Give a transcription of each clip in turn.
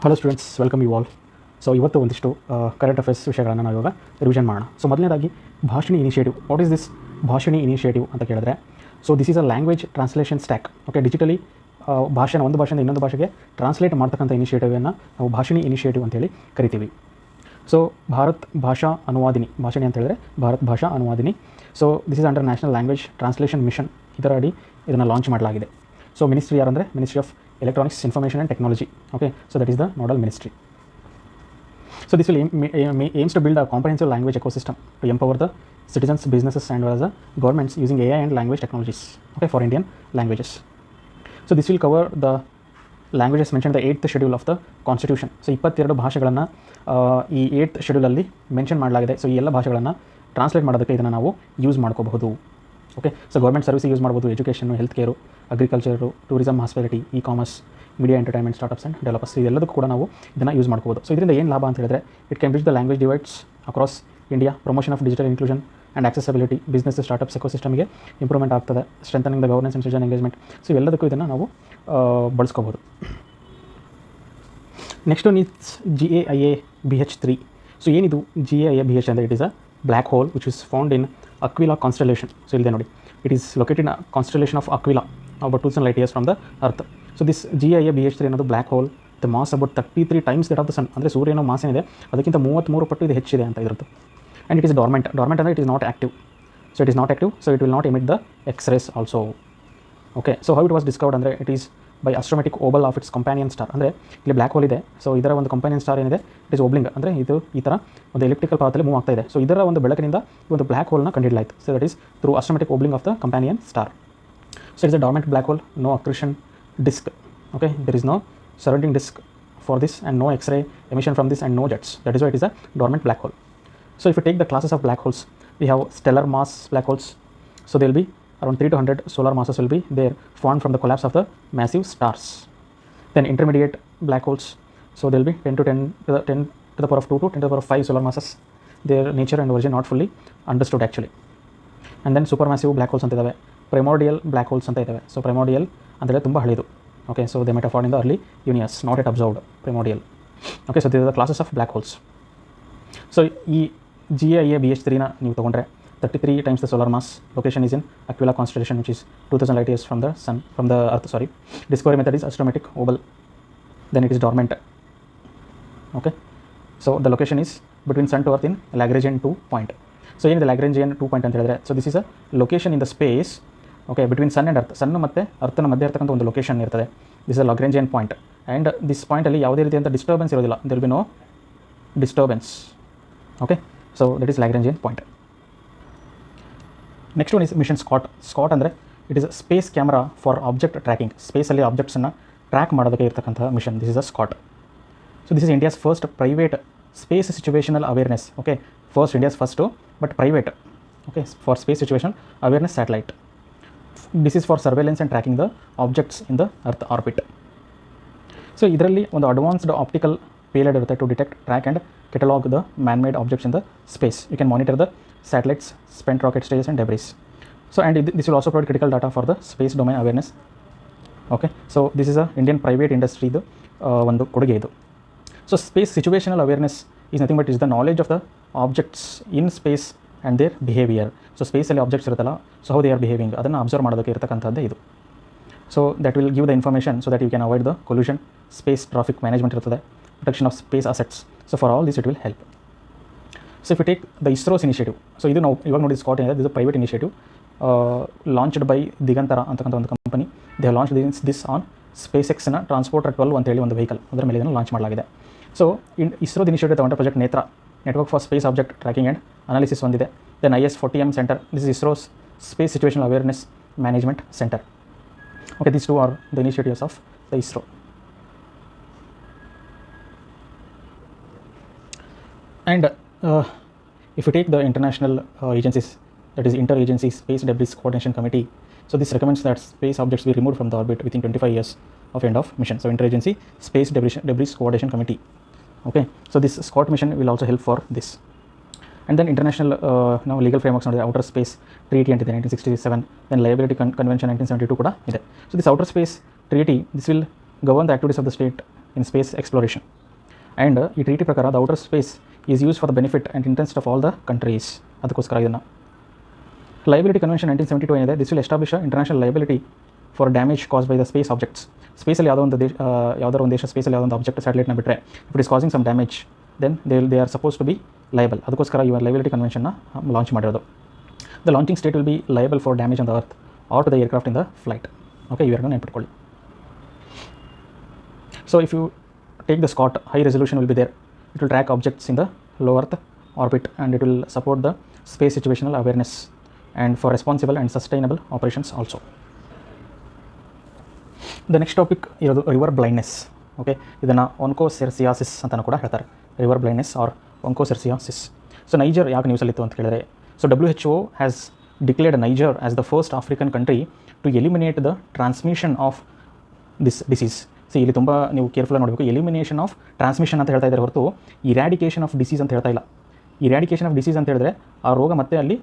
Hello students, welcome you all. So ಇವತ್ತು ಒಂದಿಷ್ಟು current affairs ವಿಷಯಗಳನ್ನು ನಾವು ಇವಾಗ ರಿವಿಷನ್ ಮಾಡೋಣ. ಸೊ ಮೊದಲನೇದಾಗಿ Bhashini initiative. What is this Bhashini initiative ಅಂತ ಕೇಳಿದ್ರೆ, so this is a language translation stack. Okay, digitally ಭಾಷೆನ ಒಂದು ಭಾಷೆಯಿಂದ ಇನ್ನೊಂದು ಭಾಷೆಗೆ ಟ್ರಾನ್ಸ್ಲೇಟ್ ಮಾಡ್ತಕ್ಕಂಥ ಇನಿಷಿಯೇಟಿವನ್ನು ನಾವು ಭಾಷಿಣಿ ಇನಿಷಿಯೇಟಿವ್ ಅಂತೇಳಿ ಕರಿತೀವಿ. ಸೊ ಭಾರತ್ ಭಾಷಾ ಅನುವಾದಿನಿ, ಭಾಷಿಣಿ ಅಂತ ಹೇಳಿದ್ರೆ Bharat Bhasha Anuvadini. So this is under national language translation mission. ಇದರ ಅಡಿ ಇದನ್ನು ಲಾಂಚ್ ಮಾಡಲಾಗಿದೆ. ಸೊ ಮಿನಿಸ್ಟ್ರಿ ಯಾರಂದರೆ ministry of Electronics, Information and Technology. Okay, so that is the nodal ministry. So this will aims to build a comprehensive language ecosystem to empower the citizens, businesses and as governments using AI and language technologies, okay, for Indian languages. So this will cover the languages mentioned in the 8th schedule of the constitution. So 22 ಭಾಷೆಗಳನ್ನು ಈ 8th schedule ಅಲ್ಲಿ mention ಮಾಡಲಾಗಿದೆ. So ಈ ಎಲ್ಲ ಭಾಷೆಗಳನ್ನು translate ಮಾಡೋದಕ್ಕೆ ಇದನ್ನು ನಾವು ಯೂಸ್ ಮಾಡ್ಕೋಬಹುದು. Okay, so government service use ಮಾಡ್ಬೋದು, education, health care, agriculture, tourism, hospitality, e commerce, media, entertainment, startups and developers, ಇದೆಲ್ಲದಕ್ಕೂ ಕೂಡ ನಾವು ಇದನ್ನು ಯೂಸ್ ಮಾಡ್ಕೋಬೋದು. ಸೊ ಇದರಿಂದ ಏನು ಲಾಭ ಅಂತ ಹೇಳಿದ್ರೆ, it can bridge the language divides across India, promotion of digital inclusion and accessibility, business startups ಎಕೋಸಿಸ್ಟಮ್ಗೆ ಇಂಪ್ರೂವ್ಮೆಂಟ್ ಆಗ್ತದೆ, strengthening the governance and citizen engagement. So ಇವೆಲ್ಲದಕ್ಕೂ ಇದನ್ನು ನಾವು ಬಳಸ್ಕೋಬೋದು. Next needs GAIA-BH3. ಸೊ ಏನಿದು GAIA-BH ಅಂದರೆ, it is a black hole which is found in Aquila constellation. So ಇಲ್ಲಿ ನೋಡಿ, it is located in a constellation of Aquila, about 2,000 light years from the earth. So this GAIA-BH3 ಅನ್ನೋದು black hole, the mass about 33 times that of the sun. ಅಂದರೆ ಸೂರ್ಯನ mass ಏನಿದೆ ಅದಕ್ಕಿಂತ 33 ಪಟ್ಟು ಇದು ಹೆಚ್ಚಿದೆ ಅಂತ ಇರುತ್ತೆ. And it is dormant. Dormant ಅಂದರೆ it is not active. So it is not active, so it will not emit the x rays also. Okay, so how it was discovered ಅಂದರೆ, it is by astrometric wobble of its companion star. ಅಂದರೆ ಇಲ್ಲಿ black hole ಇದೆ, so ಇದರ ಒಂದು companion star ಏನಿದೆ, it is wobbling, ಅಂದರೆ ಇದು ಈ ಥರ ಒಂದು ಎಲಿಪ್ಟಿಕಲ್ ಪಾತಲ್ಲಿ ಮೂವ್ ಆಗ್ತಾ ಇದೆ. ಸೊ ಇದರ ಒಂದು ಬೆಳಕಿನಿಂದ ಒಂದು ಬ್ಲ್ಯಾಕ್ ಹೋಲ್ನ ಕಂಡುಹಿಡಲಾಯಿತು. So that is through astrometric wobbling of the companion star. So it's a dormant black hole, no accretion disc. Okay, there is no surrounding disc for this and no X-ray emission from this and no jets. That is why it is a dormant black hole. So if you take the classes of black holes, we have stellar mass black holes. So there will be around 3 to 100 solar masses will be there, formed from the collapse of the massive stars. Then intermediate black holes, so there will be 10 to the power of 2 to 10 to the power of 5 solar masses. Their nature and origin not fully understood actually. And then supermassive black holes anta idave, primordial black holes anta idave. So primordial andre tumba halidu. Okay, so they might have found in the early universe, not yet observed, primordial. Okay, so these are the classes of black holes. So ಈ GAIA-BH3 ನ ನೀವು ತಗೊಂಡ್ರೆ 33 times the solar mass, location is in Aquila constellation which is 2,000 light years from the sun, from the earth, sorry. Discovery method is astrometric oval, then it is dormant. Okay, so the location is between sun to earth in Lagrangian 2 point. So ಏನಿದೆ Lagrangian 2 point ಅಂತ ಹೇಳಿದ್ರೆ, so this is a location in the space, okay, between sun and earth. ಸನ್ ಮತ್ತು ಅರ್ಥನ ಮಧ್ಯೆ ಇರ್ತಕ್ಕಂಥ ಒಂದು location ಇರ್ತದೆ. This is a Lagrangian point. And this ಪಾಯಿಂಟಲ್ಲಿ ಯಾವುದೇ ರೀತಿಯಂಥ ಡಿಸ್ಟರ್ಬೆನ್ಸ್ ಇರೋದಿಲ್ಲ. There will be no disturbance. Okay, so that is Lagrangian point. Next one is mission SCOT. SCOT ಅಂದರೆ it is space camera for object tracking. ಸ್ಪೇಸಲ್ಲಿ ಆಬ್ಜೆಕ್ಟ್ಸನ್ನು track ಮಾಡೋದಕ್ಕೆ ಇರ್ತಕ್ಕಂಥ mission. This is a SCOT. So this is India's first private space situational awareness. Okay, first India's first but private. Okay, for space situation awareness satellite. This is for surveillance and tracking the objects in the earth orbit. So ಇದರಲ್ಲಿ ಒಂದು advanced optical payload ಇರುತ್ತೆ to detect, track and catalogue the man made objects in the space. You can monitor the satellites, spent rocket stages and debris. So and this will also provide critical data for the space domain awareness. Okay, so this is a Indian private ಇಂಡಸ್ಟ್ರಿದು ಒಂದು ಕೊಡುಗೆ ಇದು. So space situational awareness is nothing but is the knowledge of the objects in space and their behaviour. So ಸ್ಪೇಸಲ್ಲಿ objects ಇರುತ್ತಲ್ಲ, so how they are behaving, ಅದನ್ನು observe ಮಾಡೋದಕ್ಕೆ ಇರತಕ್ಕಂಥದ್ದೇ ಇದು. So that will give the information so that you can avoid the collision. Space traffic management ಇರ್ತದೆ, protection of space assets. So for all this it will help. So if you take the ISRO's initiative, so ಇದು ನಾವು ಇವಾಗ ನೋಡಿ SCOT ಏನಿದೆ, ಇದು private initiative launched by Digantara ಅಂತಕ್ಕಂಥ ಒಂದು company. They have launch this on ಸ್ಪೇಸ್ ಎಕ್ಸ್ನ ಟ್ರಾನ್ಸ್ಪೋರ್ಟರ್ 12 ಅಂತೇಳಿ ಒಂದು ವೆಹಿಕಲ್, ಅದರ ಮೇಲೆ ಇದನ್ನು ಲಾಂಚ್ ಮಾಡಲಾಗಿದೆ. ಸೊ ಇಸ್ರೋದ ಇನಿಷಿಯೇಟಿವ್ ತಗೊಂಡ project Netra, network for space object tracking and analysis ಒಂದಿದೆ. Then IS-40M centre, this is ISRO's space situational awareness management centre. Okay, these two are the initiatives of the ISRO. And if you take the international agencies, that is inter agency space debris coordination committee. So this recommends that space objects be removed from the orbit within 25 years of end of mission. So inter agency space debris coordination committee. Okay, so this SCOT mission will also help for this. And then international now legal frameworks on the outer space treaty and 1967, then liability convention 1972 kuda ide. So this outer space treaty, this will govern the activities of the state in space exploration. And ಈ treaty ಪ್ರಕಾರ the outer space is use for the benefit and interest of all the countries. ಅದಕ್ಕೋಸ್ಕರ ಇದನ್ನು liability convention 1972 ಏನಿದೆ, this will establish international liability for damage caused by the space objects. ಸ್ಪೇಸಲ್ಲಿ ಯಾವುದೋ ಒಂದು ದೇಶ ಸ್ಪೇಸಲ್ಲಿ ಯಾವುದೋ ಒಂದು ಆಬ್ಜೆಕ್ಟ್ ಸ್ಯಾಟಲೈಟ್ನ ಬಿಟ್ಟರೆ it is causing some damage, then they are suppose to be liable. ಅದಕ್ಕೋಸ್ಕರ ಇವರ ಲಯಬಿಲಿಟಿ ಕನ್ವೆನ್ಷನ್ನ ಲಾಂಚ್ ಮಾಡಿರೋದು. The launching state will be liable for damage on the earth or to the aircraft in the flight. Okay, ಇವೆರಡನ್ನು ನೆನ್ಪಿಟ್ಕೊಳ್ಳಿ. So if you take the SCOT, high resolution will be there. It will track objects in the low Earth orbit and it will support the space situational awareness and for responsible and sustainable operations also. The next topic irodu river blindness. Okay, idanna onchocerciasis antana kuda ಹೇಳ್ತಾರೆ, river blindness or onchocerciasis. So Niger ಯಾಕೆ news ಅಲ್ಲಿ ಇತ್ತು ಅಂತ ಹೇಳಿದ್ರೆ, so WHO has declared Niger as the first African country to eliminate the transmission of this disease. ಇಲ್ಲಿ ತುಂಬ ನೀವು careful ನೋಡಬೇಕು. ಎಲಿಮಿನೇಷನ್ ಆಫ್ ಟ್ರಾನ್ಸ್ಮಿಷನ್ ಅಂತ ಹೇಳ್ತಾ ಇದ್ದಾರೆ ಹೊರತು ಇರಾಡಿಕೇಷನ್ ಆಫ್ ಡಿಸೀಸ್ ಅಂತ ಹೇಳ್ತಾ ಇಲ್ಲ. ಇರಾಡಿಕೇಷನ್ ಆಫ್ ಡಿಸೀಸ್ ಅಂತ ಹೇಳಿದ್ರೆ ಆ ರೋಗ ಮತ್ತೆ ಅಲ್ಲಿ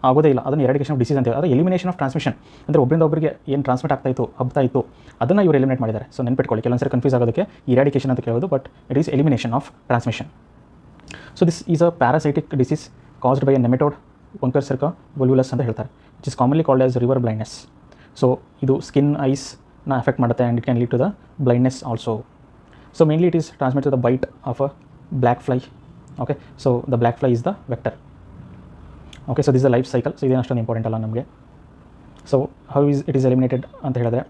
ಆಗೋದೇ ಇಲ್ಲ, ಅದನ್ನು ಇರಾಡಿಕೇಷನ್ ಆಫ್ ಡಿಸೀಸ್ ಅಂತ ಹೇಳಿ. ಅದು ಎಲಿಮಿನೇಷನ್ ಆಫ್ ಟ್ರಾನ್ಸ್ಮಿಷನ್ ಅಂದರೆ ಒಬ್ಬರಿಂದ ಒಬ್ಬರಿಗೆ ಏನು ಟ್ರಾನ್ಸ್ಮಿಟ್ ಹಬ್ತಾ ಇತ್ತು ಅದನ್ನು ಇವರು ಎಲಿಮಿನೇಟ್ ಮಾಡಿದ್ದಾರೆ. ಸೊ ನೆನ್ಪಿಟ್ಕೊಳ್ಳಿ, ಕೆಲವೊಂದ್ಸರಿ ಕನ್ಫ್ಯೂಸ್ ಆಗೋದಕ್ಕೆ ಇರಾಡಿಕೇಷನ್ ಅಂತ ಕೇಳೋದು, but it is elimination of transmission. So this is a parasitic disease caused by a nematode Onchocerca volvulus ಅಂತ ಹೇಳ್ತಾರೆ, which is commonly called as river blindness. So ಇದು ಸ್ಕಿನ್ ಐಸ್ na affect ಮಾಡುತ್ತೆ and it can lead to the blindness also. So mainly it is transmitted to the bite of a black fly. Okay, so the black fly is the vector. Okay, so this is the life cycle. So ಇದೇನು ಅಷ್ಟೊಂದು important ಅಲ್ಲ ನಮಗೆ. So how is it is eliminated ಅಂತ ಹೇಳಿದ್ರೆ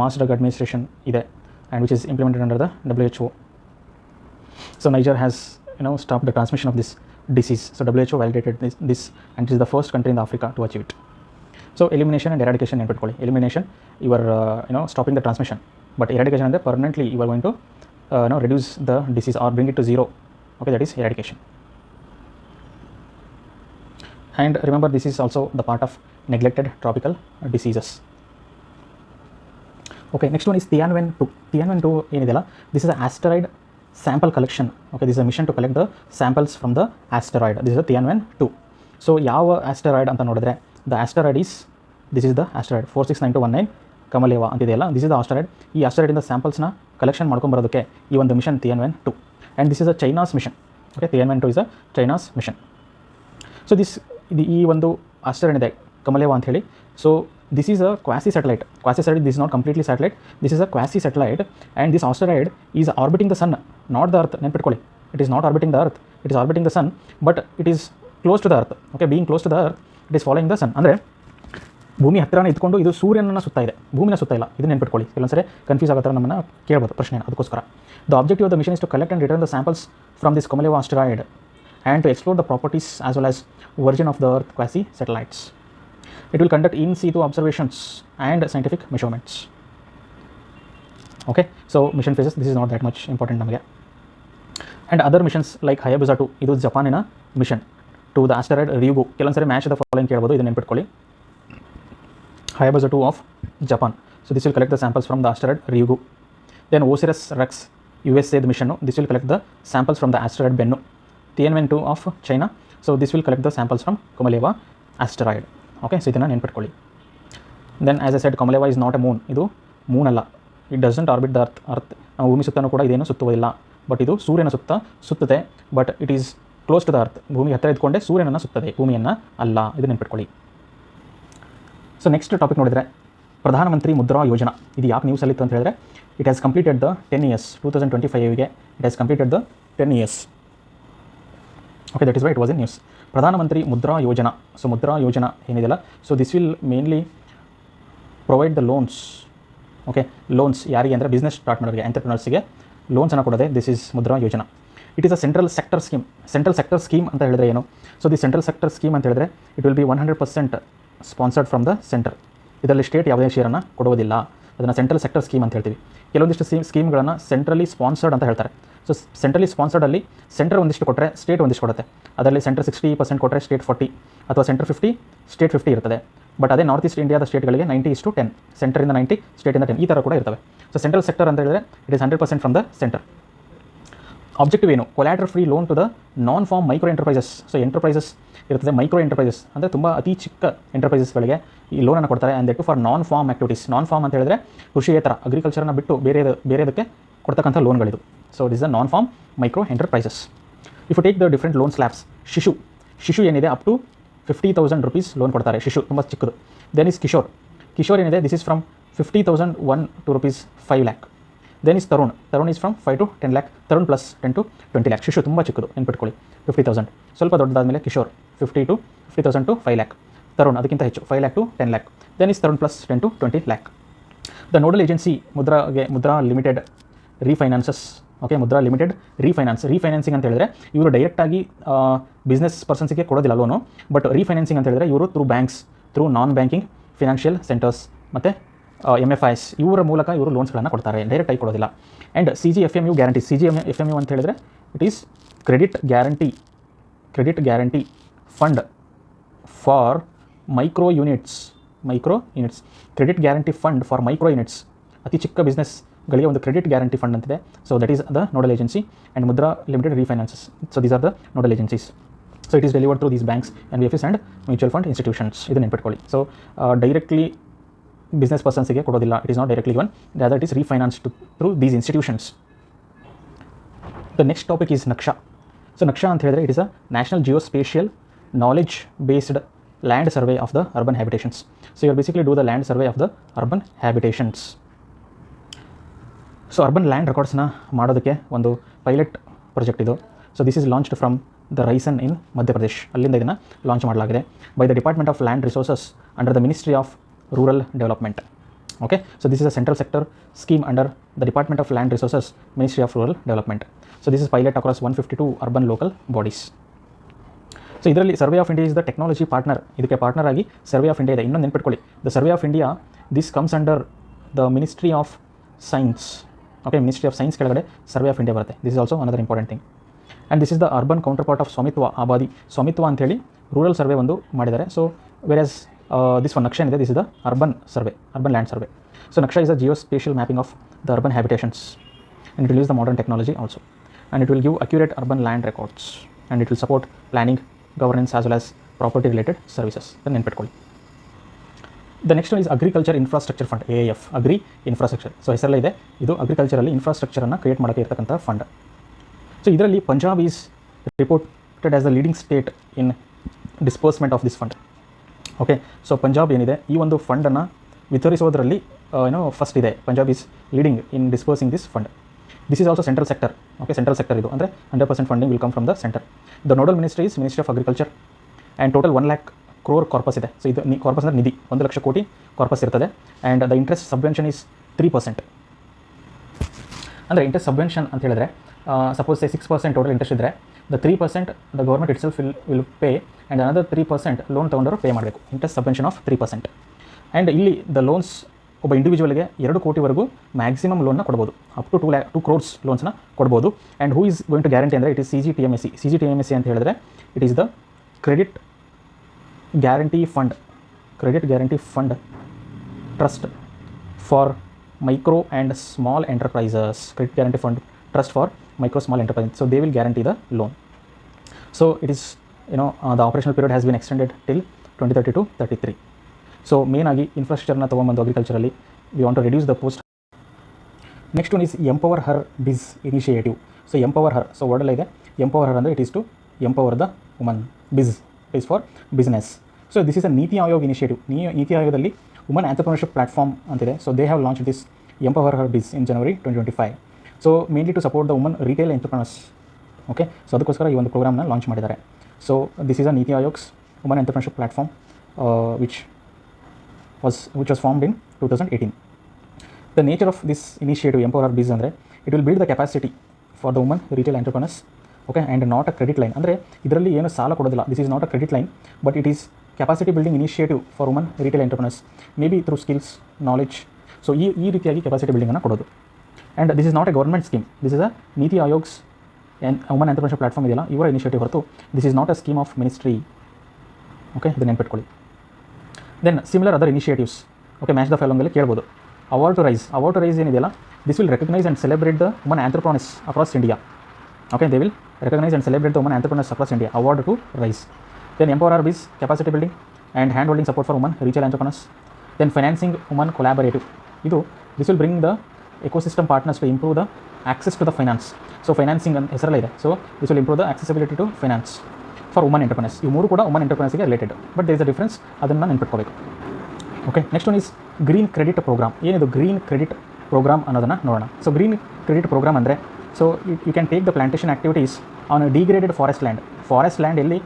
mass drug administration ಇದೆ and which is implemented under the WHO. So Niger has stopped the transmission of this disease. So WHO validated this and it is the first country in Africa to achieve it. So elimination and eradication ನೆನ್ಪಿಟ್ಕೊಳ್ಳಿ. Elimination you are stopping the transmission, but eradication ಅಂದರೆ permanently you are going to reduce the disease or bring it to zero. Okay, that is eradication. And remember, this is also the part of neglected tropical diseases. Okay, next one is Tianwen-2. Tianwen-2 ಏನಿದೆಯಲ್ಲ, this is an asteroid sample collection. Okay, this is a mission to collect the samples from the asteroid. This is the Tianwen-2. So ಯಾವ asteroid ಅಂತ ನೋಡಿದ್ರೆ, the asteroid is, this is the asteroid 469219 Kamo'oalewa ಅಂತಿದೆಯಲ್ಲ, this is the asteroid. ಈ ಆಸ್ಟರಾಯ್ಡಿಂದ ಸ್ಯಾಂಪಲ್ಸ್ನ collection ಮಾಡ್ಕೊಂಬರೋದಕ್ಕೆ ಈ ಒಂದು mission Tianwen-2 and this is a China's mission. Okay, Tianwen-2 is a China's mission. So ಈ ಒಂದು ಆಸ್ಟರಾಯ್ಡ್ ಇದೆ ಕಮಲೇವಾ ಅಂತ ಹೇಳಿ. So this is a quasi satellite. Quasi satellite, this is not completely satellite, this is a quasi satellite and this asteroid is orbiting the sun, not the earth. ನೆನ್ಪಿಟ್ಕೊಳ್ಳಿ, it is not orbiting the earth, it is orbiting the sun, but it is close to the earth. Okay, being close to the earth, it is following the sun. ಅಂದರೆ ಭೂಮಿ ಹತ್ತಿರನೇ ಇದ್ಕೊಂಡು ಇದು ಸೂರ್ಯನನ್ನು ಸುತ್ತಾ ಇದೆ, ಭೂಮಿನ ಸುತ್ತಾ ಇಲ್ಲ. ಇದನ್ನು ನೆನ್ಪಿಟ್ಕೊಳ್ಳಿ, ಕೆಲವೊಂದ್ಸರಿ ಕನ್ಫ್ಯೂಸ್ ಆಗೋ ಥರ ನಮ್ಮನ್ನು ಕೇಳ್ಬೋದು ಪ್ರಶ್ನೆ. ಅದಕ್ಕೋಸ್ಕರ the objective of the mission is to collect and return the samples from this Kamo'oalewa asteroid and to explore the properties as well as origin of the earth quasi satellites. It will conduct in situ observations and scientific measurements. Okay, so mission phases, this is not that much important ನಮಗೆ. And other missions like Hayabusa 2, ಇದು ಜಪಾನಿನ mission to the asteroid Ryugu. ಕೆಲವೊಂದ್ಸರಿ match the following ಕೇಳ್ಬೋದು, ಇದನ್ನು ನೆನ್ಪಿಟ್ಕೊಳ್ಳಿ. Hayabusa 2 of Japan. So this will collect the samples from the asteroid Ryugu. Then OSIRIS-REx USA mission. This will collect the samples from the asteroid Bennu. Tianwen-2 of China. So this will collect the samples from Kamilewa asteroid. Okay, so ಇದನ್ನು ನೆನ್ಪಿಟ್ಕೊಳ್ಳಿ. Then as I said, Kamilewa is not a moon. ಇದು Moon ಅಲ್ಲ. It doesn't orbit the earth. ನಾವು ಭೂಮಿ ಸುತ್ತನೂ ಕೂಡ ಇದೇನು ಸುತ್ತುವುದಿಲ್ಲ, but ಇದು ಸೂರ್ಯನ ಸುತ್ತದೆ, but it is close to the earth. ಭೂಮಿ ಹತ್ತಿರ ಇದ್ಕೊಂಡೆ ಸೂರ್ಯನನ್ನು ಸುತ್ತದೆ, ಭೂಮಿಯನ್ನು ಅಲ್ಲ. ಇದು ನೆನ್ಪಿಟ್ಕೊಳ್ಳಿ. ಸೊ ನೆಕ್ಸ್ಟ್ ಟಾಪಿಕ್ ನೋಡಿದರೆ ಪ್ರಧಾನಮಂತ್ರಿ ಮುದ್ರಾ ಯೋಜನಾ. ಇದು ಯಾಕೆ ನ್ಯೂಸಲ್ಲಿತ್ತು ಅಂತ ಹೇಳಿದ್ರೆ, it has completed the 10 years. 2025ಗೆ it has completed the 10 years. Okay, that is why it was in news. Pradhan Mantri Mudra Yojana. So Mudra Yojana ಏನಿದೆಯಲ್ಲ, so this will mainly provide the loans. Okay, loans ಯಾರಿಗೆ ಅಂದರೆ ಬಿಸ್ನೆಸ್ ಸ್ಟಾರ್ಟ್ ಮಾಡೋರಿಗೆ, ಎಂಟರ್ಪ್ರಿನರ್ಸ್ಗೆ ಲೋನ್ಸನ್ನು ಕೊಡೋದೆ this is Mudra Yojana. It is a central sector scheme. Central sector scheme ಅಂತ ಹೇಳಿದ್ರೆ ಏನು? So the central sector scheme ಅಂತ ಹೇಳಿದ್ರೆ it will be 100% sponsored from the centre. ಇದರಲ್ಲಿ ಸ್ಟೇಟ್ ಯಾವುದೇ ಶೇರನ್ನು ಕೊಡುವುದಿಲ್ಲ, ಅದನ್ನು ಸೆಂಟ್ರಲ್ ಸೆಕ್ಟರ್ ಸ್ಕೀಮ್ ಅಂತ ಹೇಳ್ತೀವಿ. ಕೆಲವೊಂದಿಷ್ಟು ಸ್ಕೀಮ್ಗಳನ್ನು ಸೆಂಟ್ರಲಿ ಸ್ಪಾನ್ಸರ್ಡ್ ಅಂತ ಹೇಳ್ತಾರೆ. ಸೊ ಸೆಂಟ್ರಲಿ ಸ್ಪಾನ್ಸರ್ಡಲ್ಲಿ ಸೆಂಟ್ರ್ ಒಂದಿಷ್ಟು ಕೊಟ್ಟರೆ ಸ್ಟೇಟ್ ಒಂದಿಷ್ಟು ಕೊಡುತ್ತೆ. ಅದರಲ್ಲಿ ಸೆಂಟ್ರ್ 60% ಕೊಟ್ಟರೆ ಸ್ಟೇಟ್ 40, ಅಥವಾ ಸೆಂಟ್ರ್ 50 ಸ್ಟೇಟ್ 50 ಇರ್ತದೆ. ಬಟ್ ಅದೇ ನಾರ್ತ್ ಈಸ್ಟ್ ಇಂಡಿಯಾದ ಸ್ಟೇಟ್ಗಳಿಗೆ 90:10, ಸೆಂಟರಿಂದ 90 ಸ್ಟೇಟಿಂದ 10 ಈ ಥರ ಕೂಡ ಇರ್ತವೆ. ಸೊ ಸೆಂಟ್ರಲ್ ಸೆಕ್ಟರ್ ಅಂತ ಹೇಳಿದ್ರೆ it is 100% from the centre. Objective ಏನು? Collateral free loan to the non farm micro enterprises. So enterprises ಇರ್ತದೆ, ಮೈಕ್ರೋ ಎಂಟರ್ಪ್ರೈಸಸ್ ಅಂದರೆ ತುಂಬ ಅತಿ ಚಿಕ್ಕ ಎಂಟರ್ಪ್ರೈಸಸ್ಗಳಿಗೆ ಈ ಲೋನನ್ನು ಕೊಡ್ತಾರೆ. And that for non farm activities. Non farm ಅಂತ ಹೇಳಿದ್ರೆ ಕೃಷಿಯೇತರ, ಅಗ್ರಿಕಲ್ಚರ್ನ ಬಿಟ್ಟು ಬೇರೆದಕ್ಕೆ ಕೊಡ್ತಕ್ಕಂಥ ಲೋನ್ಗಳಿದು. So this a non farm micro enterprises. If you take the different loan slabs, Shishu ಏನಿದೆ ಅಪ್ ಟು 50,000 rupees ಲೋನ್ ಕೊಡ್ತಾರೆ. ಶಿಶು ತುಂಬ ಚಿಕ್ಕದು. ದೆನ್ ಇಸ್ ಕಿಶೋರ್ ಏನಿದೆ, this is from 50,001 to rupees 5 lakh. Then is Tarun is from 5 to 10 lakh. Tarun plus 10 to 20 lakh. ಶಿಶು ತುಂಬ ಚಿಕ್ಕದು, ನೆನ್ಪಿಟ್ಕೊಳ್ಳಿ. 50,000 ಸ್ವಲ್ಪ ದೊಡ್ಡದಾದಮೇಲೆ Kishore 50,000 to 5 lakh. Tarun ಅದಕ್ಕಿಂತ ಹೆಚ್ಚು 5 lakh to 10 lakh. Then is Tarun plus 10 to 20 lakh. The nodal agency Mudra limited refinances. Okay, Mudra limited refinancing ಅಂತ ಹೇಳಿದ್ರೆ ಇವರು ಡೈರೆಕ್ಟಾಗಿ ಬಿಸ್ನೆಸ್ ಪರ್ಸನ್ಸಿಗೆ ಕೊಡೋದಿಲ್ಲ ಲೋನು. ಬಟ್ ರೀಫೈನಾನ್ಸಿಂಗ್ ಅಂತ ಹೇಳಿದ್ರೆ ಇವರು ಥ್ರೂ ನಾನ್ ಬ್ಯಾಂಕಿಂಗ್ ಫಿನಾನ್ಷಿಯಲ್ ಸೆಂಟರ್ಸ್ ಮತ್ತು MFIs ಇವರ ಮೂಲಕ ಇವರು ಲೋನ್ಸ್ಗಳನ್ನು ಕೊಡ್ತಾರೆ, ಡೈರೆಕ್ಟಾಗಿ ಕೊಡೋದಿಲ್ಲ. And CGFMU guarantee. CGFMU ಅಂತ ಹೇಳಿದ್ರೆ it is credit guarantee fund for micro units. Credit guarantee fund for micro units. ಅತಿ ಚಿಕ್ಕ ಬಿಸ್ನೆಸ್ಗಳಿಗೆ ಒಂದು ಕ್ರೆಡಿಟ್ ಗ್ಯಾರಂಟಿ ಫಂಡ್ ಅಂತಿದೆ. So that is the nodal agency. And Mudra limited refinances. So these are the nodal agencies. So it is delivered through these banks, NBFCs and mutual fund institutions. ಇದನ್ನು ನೆನ್ಪಿಟ್ಕೊಳ್ಳಿ. So directly business ಪರ್ಸನ್ಸಿಗೆ ಕೊಡೋದಿಲ್ಲ. It is not directly given, that is refinanced through these institutions. The next topic is Naksha. So Naksha ಅಂತ ಹೇಳಿದ್ರೆ it is a national geospatial knowledge based land survey of the urban habitations. So you basically do the land survey of the urban habitations. So urban land ರೆಕಾರ್ಡ್ಸ್ನ ಮಾಡೋದಕ್ಕೆ ಒಂದು pilot project ಇದು. So this is launched from the Raisen in Madhya Pradesh. ಅಲ್ಲಿಂದ ಇದನ್ನು launch ಮಾಡಲಾಗಿದೆ by the department of land resources under the ministry of rural development. Okay, so this is a central sector scheme under the Department of Land Resources, Ministry of Rural Development. So this is pilot across 152 urban local bodies. So ಇದರಲ್ಲಿ survey of India is the technology partner. ಇದಕ್ಕೆ partner ಆಗಿ survey of India ಇದೆ. ಇನ್ನೊಂದು ನೆನ್ಪಿಟ್ಕೊಳ್ಳಿ, the survey of India this comes under the ministry of science. Okay, ministry of science ಕೆಳಗಡೆ survey of India ಬರುತ್ತೆ. This is also another important thing. And this is the urban counterpart of Svamitva ಅಂಥೇಳಿ rural survey ಒಂದು ಮಾಡಿದ್ದಾರೆ. So whereas this one Naksha is the urban land survey. So Naksha is a geospatial mapping of the urban habitations, and it will use the modern technology also, and it will give accurate urban land records, and it will support planning, governance as well as property related services. Then ನೆನ್ಪಿಟ್ಕೊಳ್ಳಿ. The next one is agriculture infrastructure fund, AIF, agri infrastructure. So ಹೆಸರಲ್ಲೇ ಇದೆ, ಇದು ಅಗ್ರಿಕಲ್ಚರಲ್ಲಿ ಇನ್ಫ್ರಾಸ್ಟ್ರಕ್ಚರನ್ನು create ಮಾಡೋಕ್ಕೆ ಇರತಕ್ಕಂಥ fund. So ಇದರಲ್ಲಿ Punjab is reported as the leading state in disbursement of this fund. Okay, so Punjab ಏನಿದೆ ಈ ಒಂದು ಫಂಡನ್ನು ವಿತರಿಸೋದರಲ್ಲಿ ಫಸ್ಟ್ ಇದೆ. Punjab is leading in disbursing this fund. This is also central sector. Okay, central sector ಇದು ಅಂದರೆ 100% funding will come from the centre. The nodal ministry is ministry of agriculture. And total 1 lakh crore corpus ಇದೆ. So ಇದು corpus ಅಂದರೆ ನಿಧಿ, 1 ಲಕ್ಷ ಕೋಟಿ corpus ಇರ್ತದೆ. And the interest subvention is 3%. ಅಂದರೆ interest subvention ಅಂತ ಹೇಳಿದ್ರೆ ಸಪೋಸ್ 6% ಟೋಟಲ್ ಇಂಟ್ರೆಸ್ಟ್ ಇದ್ದರೆ the 3% the government itself will pay, and another 3% loan ತೊಗೊಂಡವರು ಪೇ ಮಾಡಬೇಕು. Interest subvention of 3%. ಆ್ಯಂಡ್ ಇಲ್ಲಿ ದ ಲೋನ್ಸ್ ಒಬ್ಬ ಇಂಡಿವಿಜುವಲ್ಗೆ 2 ಕೋಟಿವರೆಗೂ ಮ್ಯಾಕ್ಸಿಮಮ್ ಲೋನ್ನ ಕೊಡ್ಬೋದು. ಅಪ್ ಟು 2 crores ಲೋನ್ಸ್ನ ಕೊಡ್ಬೋದು. And who is going to guarantee ಅಂದರೆ ಇಟ್ ಈಸ್ CGTMSE ಅಂತ ಹೇಳಿದ್ರೆ it is the credit guarantee fund trust for micro and small enterprises. Credit guarantee fund trust for micro small enterprise. So they will guarantee the loan. So it is the operational period has been extended till 2032-33. So main agi infrastructure na ತಗೊಂಬಂದು agriculturally we want to reduce the post. Next one is empower her biz initiative. So empower her, so word ಇದೆ empower her ಅಂದ್ರೆ it is to empower the woman. Biz is for business. So this is a Niti Aayog initiative. Niti Aayogದಲ್ಲಿ women entrepreneurship platform ಅಂತಿದೆ. So they have launched this empower her biz in January 2025. So mainly to support the woman retail entrepreneurs. Okay, so ಅದಕ್ಕೋಸ್ಕರ ಈ ಒಂದು ಪ್ರೋಗ್ರಾಮ್ನ launch ಮಾಡಿದ್ದಾರೆ. So this is a NITI Aayog's woman entrepreneurship platform which was formed in 2018. The nature of this initiative empower biz ಅಂದರೆ it will build the capacity for the woman retail entrepreneurs. Okay, and not a credit line. ಅಂದರೆ ಇದರಲ್ಲಿ ಏನು ಸಾಲ ಕೊಡೋದಿಲ್ಲ. This is not a credit line, but it is capacity building initiative for woman retail entrepreneurs, may be through skills knowledge. So ಈ ರೀತಿಯಾಗಿ capacity ಬಿಲ್ಡಿಂಗನ್ನು ಕೊಡೋದು. And this is not a government scheme. This is a NITI Aayog's woman entrepreneurship platform ಇದೆಯಲ್ಲ, ಇವರ initiative ಹೊರತು this is not a scheme of ministry. Okay, ಇದನ್ನು ನೆನ್ಪಿಟ್ಕೊಳ್ಳಿ. Then similar other initiatives. Okay, match the ಫಾಲೋಯಿಂಗಲ್ಲಿ ಕೇಳ್ಬೋದು. ಅವಾರ್ಡ್ ಟು ರೈಸ್ ಏನಿದೆಯಲ್ಲ, this will recognise and celebrate the woman entrepreneurs across India. Okay, they will recognise and celebrate the woman entrepreneurs across India. Award to rise. Then empower her biz capacity building and hand holding support for woman retail entrepreneurs. Then financing woman collaborative. This will bring the ecosystem partners to improve the access to the finance. So financing ಅಂತ ಹೆಸರಲ್ಲೇ ಇದೆ. So this will improve the accessibility to finance for woman entrepreneurs. ಇವು ಮೂರು ಕೂಡ woman ಎಂಟರ್ಪ್ರೈನರ್ಸ್ಗೆ related, but there is a difference, ಅದನ್ನು ನೆನ್ಪಿಟ್ಕೋಬೇಕು. Okay, next one is green credit programme. ಏನಿದು ಗ್ರೀನ್ ಕ್ರೆಡಿಟ್ ಪ್ರೋಗ್ರಾಮ್ ಅನ್ನೋದನ್ನು ನೋಡೋಣ. ಸೊ ಗ್ರೀನ್ ಕ್ರೆಡಿಟ್ ಪ್ರೋಗ್ರಾಮ್ ಅಂದರೆ, so you can take the plantation activities on degraded forest land ಎಲ್ಲಿ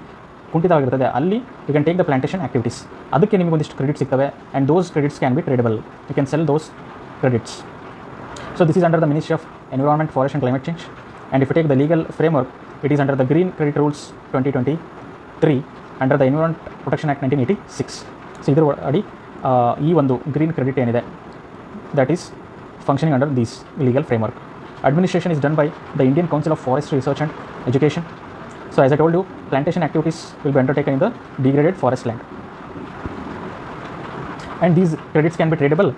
ಕುಂಠಿತವಾಗಿರ್ತದೆ ಅಲ್ಲಿ you can take the plantation activities. ಅದಕ್ಕೆ ನಿಮಗೆ ಒಂದಿಷ್ಟು ಕ್ರೆಡಿಟ್ ಸಿಗ್ತವೆ, and those credits can be tradable. You can sell those credits. So this is under the Ministry of Environment, Forest and Climate Change, and if you take the legal framework, it is under the Green Credit Rules 2023 under the Environment Protection Act 1986. So ಇದರ ಅಡಿ ಈ ಒಂದು green credit ಏನಿದೆ that is functioning under this legal framework. Administration is done by the Indian Council of Forestry Research and Education. So as I told you, plantation activities will be undertaken in the degraded forest land, and these credits can be tradable,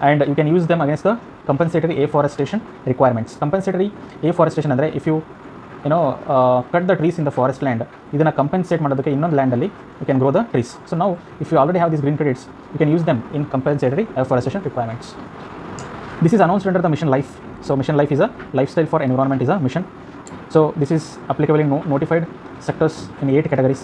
and you can use them against the compensatory afforestation requirements. Compensatory afforestation ಅಂದರೆ if you cut the trees in the forest land, ಇದನ್ನು compensate ಮಾಡೋದಕ್ಕೆ ಇನ್ನೊಂದು ಲ್ಯಾಂಡಲ್ಲಿ you can grow the trees. So now if you already have these green credits, you can use them in compensatory afforestation requirements. This is announced under the Mission Life. So Mission Life is a lifestyle for environment is a mission. So this is applicable in notified sectors in 8 categories: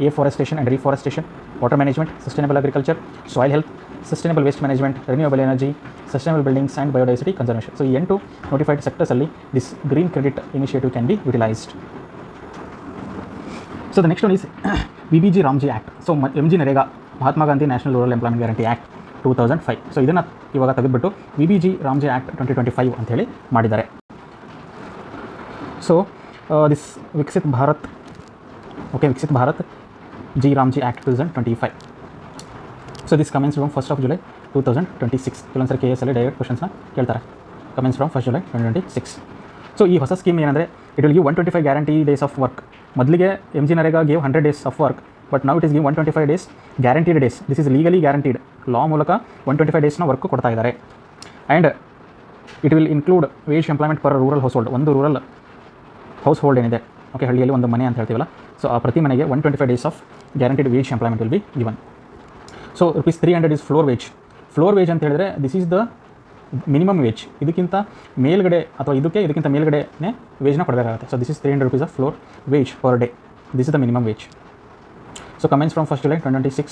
afforestation and reforestation, water management, sustainable agriculture, soil health, sustainable waste management, renewable energy, sustainable buildings and biodiversity conservation. So ಈ 8 notified sectors ಅಲ್ಲಿ this green credit initiative can be utilized. So the next one is BBG Ramji Act. So MG NREGA, Mahatma Gandhi national rural employment guarantee act 2005. So ಇದನ್ನು ಇವಾಗ ತೆಗೆದುಬಿಟ್ಟು BBG Ramji Act 2025 ಅಂತ ಹೇಳಿ ಮಾಡಿದ್ದಾರೆ. So this Viksit Bharat, okay, Viksit Bharat G Ramji act 2025. So this commence from 1st of July 2026. ಕೆಲವೊಂದ್ಸರಿ KAS ಅಲ್ಲಿ direct ಕ್ವಶನ್ಸ್ನ ಕೇಳ್ತಾರೆ. Commence from 1st July 2026. So ಈ ಹೊಸ ಸ್ಕೀಮ್ ಏನಂದರೆ it will give 125 guarantee days of work. ಮೊದಲಿಗೆ MG NREGA gave 100 days of work, but now it is give 125 days guaranteed days. This is legally guaranteed. Law ಮೂಲಕ 125 daysನ work ಕೊಡ್ತಾ ಇದ್ದಾರೆ. And it will include wage employment per rural household. ಒಂದು rural household ಏನಿದೆ, okay, ಹಳ್ಳಿಯಲ್ಲಿ ಒಂದು ಮನೆ ಅಂತ ಹೇಳ್ತೀವಲ್ಲ, ಸೊ ಆ ಪ್ರತಿ ಮನೆಗೆ 125 days of guaranteed wage employment will be given. So ₹300 is floor wage. Floor wage ಅಂತ ಹೇಳಿದ್ರೆ this is the minimum wage. ಇದಕ್ಕಿಂತ ಮೇಲ್ಗಡೆ ಅಥವಾ ಇದಕ್ಕಿಂತ ಮೇಲ್ಗಡೆನೇ ವೇಜ್ನ ಕೊಡಬೇಕಾಗುತ್ತೆ. So this is ₹300 of floor wage per day. This is the minimum wage. So commence from 1st July 2026.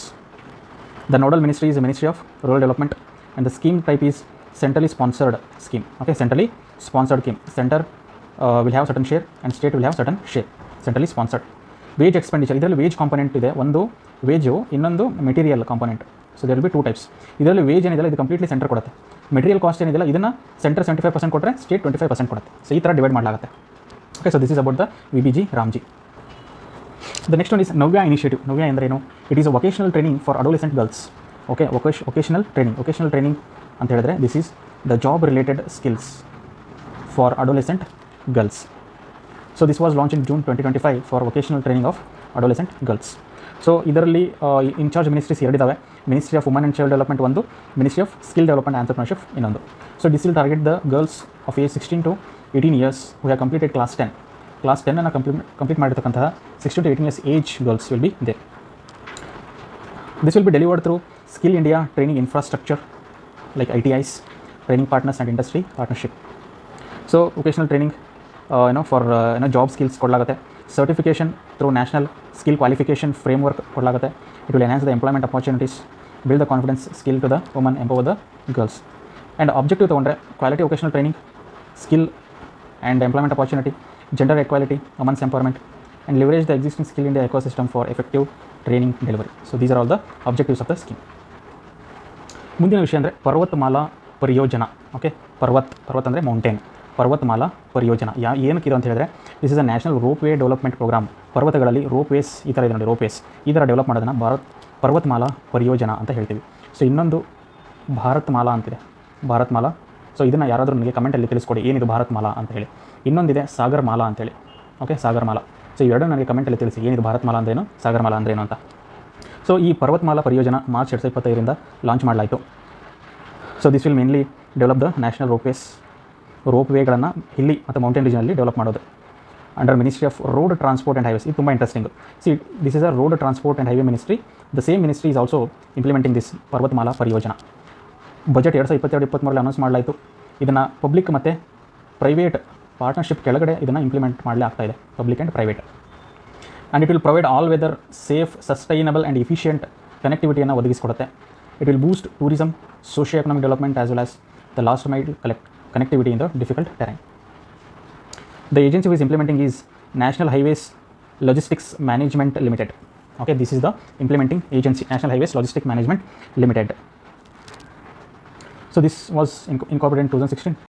The nodal ministry is the Ministry of Rural Development, and the scheme type is centrally sponsored scheme. Okay, centrally sponsored scheme. Center will have certain share and state will have certain share. Centrally sponsored. Wage expenditure, ಇದರಲ್ಲಿ wage component ಇದೆ, ಒಂದು wage, ಇನ್ನೊಂದು material component. So there will be 2 types. ಇದರಲ್ಲಿ wage ಏನಿದೆಲ್ಲ ಇದು completely centre ಕೊಡುತ್ತೆ. Material cost ಏನಿದೆಲ್ಲ ಇದನ್ನು ಸೆಂಟರ್ 75% ಕೊಟ್ಟರೆ ಸ್ಟೇಟ್ 25% ಕೊಡುತ್ತೆ. ಸೊ ಈ ಥರ ಡಿವೈಡ್ ಮಾಡಲಾಗುತ್ತೆ. Okay, so this is about the BBG Ramji. The next one is Navya initiative. Navya ಅಂದ್ರೇನು? It is a vocational training for adolescent girls. Okay, vocational training ಅಂತ ಹೇಳಿದ್ರೆ this is the job related skills for adolescent girls. So this was launch in June 2025 for vocational training of adolescent girls. So ಇದರಲ್ಲಿ in charge ministries ಎರಡಿದ್ದಾವೆ. Ministry of woman and child development ಒಂದು, ministry of skill development and entrepreneurship ಇನ್ನೊಂದು. So this will target the girls of age 16 to 18 years who have completed class 10. Class 10 complete ಮಾಡಿರ್ತಕ್ಕಂತಹ 16 to 18 years age girls will be they. This will be delivered through skill India training infrastructure like ITIs, training partners and industry partnership. So vocational training for job skills ಕೊಡಲಾಗುತ್ತೆ. Certification through national skill qualification framework ಕೊಡಲಾಗುತ್ತೆ. It will enhance the employment opportunities, build the confidence, skill to the woman, empower the girls. And objective ತೊಗೊಂಡ್ರೆ quality vocational training, skill and employment opportunity, gender equality, woman's empowerment, and leverage the existing skill India ecosystem for effective training delivery. So these are all the objectives of the scheme. ಮುಂದಿನ ವಿಷಯ ಅಂದರೆ ಪರ್ವತಮಾಲಾ ಪರಿಯೋಜನಾ. Okay, Parvat ಅಂದರೆ mountain. ಪರ್ವತಮಾಲಾ ಪರಿಯೋಜನಾ ಏನಕ್ಕೆ ಇದು ಅಂತ ಹೇಳಿದ್ರೆ this is a national ropeway development programme. ಪರ್ವತಗಳಲ್ಲಿ ropeways ಈ ಥರ ಇದೆ ನೋಡಿ, ರೋಪ್ ವೇಸ್ ಈ ಥರ ಡೆವಲಪ್ ಮಾಡೋದನ್ನು ಪರ್ವತಮಾಲಾ ಪರಿಯೋಜನಾ ಅಂತ ಹೇಳ್ತೀವಿ. ಸೊ ಇನ್ನೊಂದು ಭಾರತ್ಮಾಲಾ ಅಂತಿದೆ, ಭಾರತ್ಮಾಲಾ. ಸೊ ಇದನ್ನು ಯಾರಾದರೂ ನನಗೆ ಕಮೆಂಟಲ್ಲಿ ತಿಳಿಸ್ಕೊಡಿ ಏನಿದು ಭಾರತ್ಮಾಲಾ ಅಂತ ಹೇಳಿ. ಇನ್ನೊಂದಿದೆ ಸಾಗರ್ಮಾಲಾ ಅಂತೇಳಿ. ಓಕೆ, ಸಾಗರ್ಮಾಲಾ. ಸೊ ಇವೆರಡೂ ನನಗೆ ಕಮೆಂಟಲ್ಲಿ ತಿಳಿಸಿ ಏನಿದು ಭಾರತ್ಮಾಲಾ ಅಂದ್ರೇನು, ಸಾಗರ್ಮಾಲಾ ಅಂದ್ರೇನು ಅಂತ. ಸೊ ಈ ಪರ್ವತಮಾಲಾ ಪರಿಯೋಜನಾ ಮಾರ್ಚ್ 2025ರಿಂದ ಲಾಂಚ್ ಮಾಡಲಾಯಿತು. So this will mainly develop the national ರೋಪ್ ವೇಗಳನ್ನು ಹಿಲ್ಲಿ ಮತ್ತು ಮೌಂಟೇನ್ ರೀಜನಲ್ಲಿ ಡೆವಲಪ್ ಮಾಡೋದು under ministry of road transport and highways. ಇದು ತುಂಬ interesting. This is a road transport and highway ministry. The same ministry is also implementing this Parvatmala Pariyojana. Budget 2022-23 announce ಮಾಡಲಾಯಿತು. ಇದನ್ನು public ಮತ್ತು ಪ್ರೈವೇಟ್ ಪಾರ್ಟ್ನರ್ಶಿಪ್ ಕೆಳಗಡೆ ಇದನ್ನು ಇಂಪ್ಲಿಮೆಂಟ್ ಮಾಡಲೇ ಆಗ್ತಾ ಇದೆ, public and private. And it will provide all weather safe, sustainable and efficient ಕನೆಕ್ಟಿವಿಟಿಯನ್ನು ಒದಗಿಸಿಕೊಡುತ್ತೆ. It will boost tourism, socio economic development as well as the last mile connectivity in the difficult terrain. The agency who is implementing is National Highways Logistics Management Limited. Okay, this is the implementing agency, National Highways Logistics Management Limited. So this was incorporated in 2016.